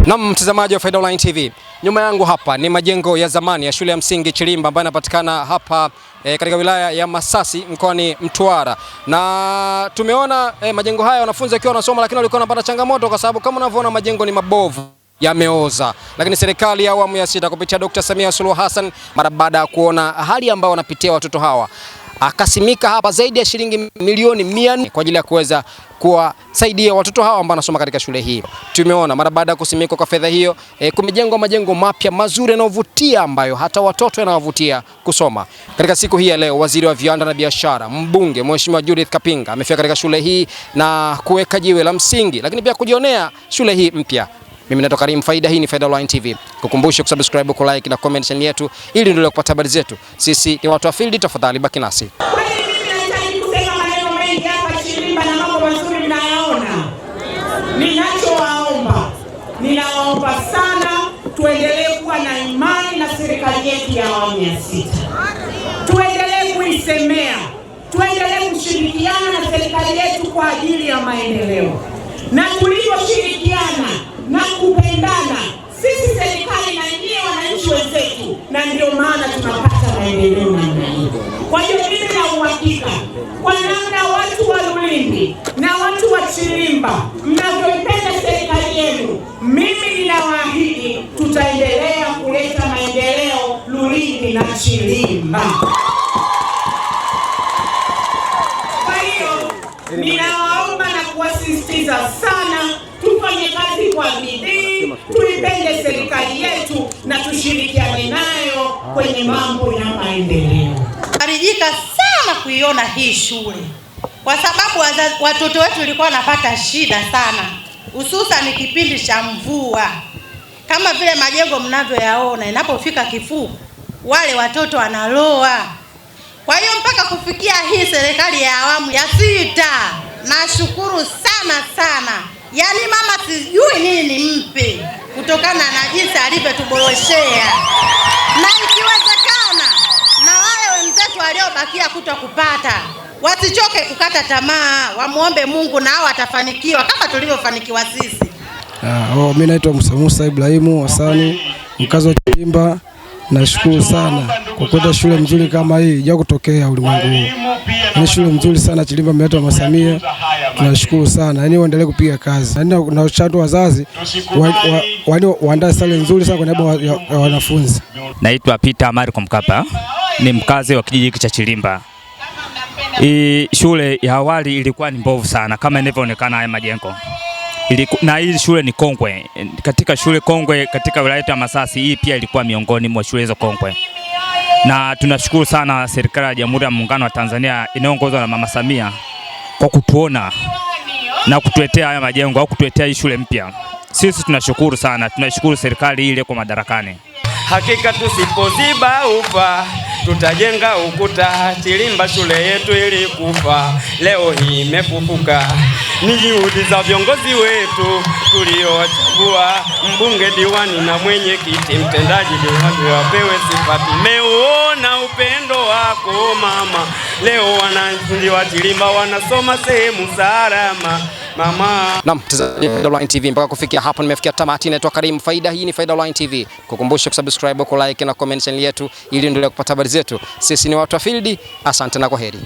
Na mtazamaji wa Faida Online TV, nyuma yangu hapa ni majengo ya zamani ya shule ya msingi Chilimba ambayo yanapatikana hapa katika wilaya ya Masasi mkoani Mtwara. Na tumeona majengo haya wanafunzi wakiwa wanasoma, lakini walikuwa wanapata changamoto kwa sababu kama unavyoona majengo ni mabovu, yameoza. Lakini serikali ya awamu ya 6 kupitia Dr. Samia Suluhu Hassan, mara baada ya kuona hali ambayo wanapitia watoto hawa, akasimika hapa zaidi ya shilingi milioni 400 kwa ajili ya kuweza kuwasaidia watoto hawa ambao wanasoma katika shule hii. Tumeona mara baada ya kusimikwa kwa fedha hiyo, kumejengwa majengo mapya mazuri yanayovutia ambayo hata watoto yanawavutia kusoma. Katika siku hii ya leo, Waziri wa Viwanda na Biashara, Mbunge Mheshimiwa Judith Kapinga amefika katika shule hii na kuweka jiwe la msingi, lakini pia kujionea shule hii mpya. Mimi naitwa Karim Faida, hii ni Faida Online TV. Kukumbusha kusubscribe, ku like na comment channel yetu ili ndio kupata habari zetu. Sisi ni watu wa field, tafadhali baki nasi. Ninawaomba sana tuendelee kuwa na imani na serikali yetu ya awamu ya 6. Tuendelee kuisemea, tuendelee kushirikiana na serikali yetu kwa ajili ya maendeleo. Na tulivyoshirikiana na kupendana, sisi serikali na nyinyi wananchi wenzetu, na ndio maana tunapata maendeleo namna hii. Kwa hiyo mimi na uhakika kwa namna watu wa Lulindi na watu wa Chilimba mnavyoipenda serikali yenu, mimi ninawaahidi tutaendelea kuleta maendeleo Lulindi na Chilimba. Kwa hiyo ninawaomba na kuwasisitiza sana tufanye kazi kwa bidii, tuipende serikali yetu na tushirikiane nayo kwenye mambo ya maendeleo. Naridhika sana kuiona hii shule kwa sababu watoto wetu walikuwa wanapata shida sana, hususan kipindi cha mvua. Kama vile majengo mnavyoyaona, inapofika kifuu wale watoto wanaloa. Kwa hiyo mpaka kufikia hii serikali ya awamu ya 6, nashukuru sana. Yaani mama sijui nini nimpe kutokana na jinsi alivyotuboroshea. Na ikiwezekana na wale wenzetu waliobakia kutokupata wasichoke kukata tamaa, wamuombe Mungu na hao atafanikiwa kama tulivyofanikiwa sisi. Mimi naitwa Musa Ibrahimu Hasani, mkazi wa Chilimba. Nashukuru sana kwa kwenda shule mzuri kama hii ya kutokea ulimwengu huu. Ni shule mzuri sana Chilimba, imeletwa Mama Samia. Tunashukuru sana. Yaani waendelee kupiga kazi. Na ushauri wazazi waandae sare nzuri sana kwa niaba ya wanafunzi. Naitwa Peter Marco Mkapa, ni mkazi wa kijiji cha Chilimba. Shule ya awali ilikuwa ni mbovu sana kama inavyoonekana haya majengo. Na hii shule ni kongwe. Katika shule kongwe katika wilaya ya Masasi, hii pia ilikuwa miongoni mwa shule hizo kongwe. Na tunashukuru sana serikali ya Jamhuri ya Muungano wa Tanzania inayoongozwa na Mama Samia kwa kutuona na kutuletea haya majengo au kutuletea hii shule mpya. Sisi tunashukuru sana, tunashukuru serikali ile kwa madarakani. Hakika tusipoziba ufa tutajenga ukuta. Chilimba shule yetu ilikufa, leo hii imefufuka. Ni juhudi za viongozi wetu tuliowachagua, mbunge, diwani na mwenyekiti, mtendaji diwani wapewe sifa. Tumeuona upendo wako mama, leo wananchi wa Chilimba wanasoma sehemu salama. Mama. Naam, mtazamaji wa Faida Online TV, mpaka kufikia hapo nimefikia tamati. Naitwa Karim Faida, hii ni Faida Online TV. Kukumbusha kusubscribe, ku like na comment channel yetu ili endelee kupata habari zetu. Sisi ni watu wa field. Asante na kwaheri.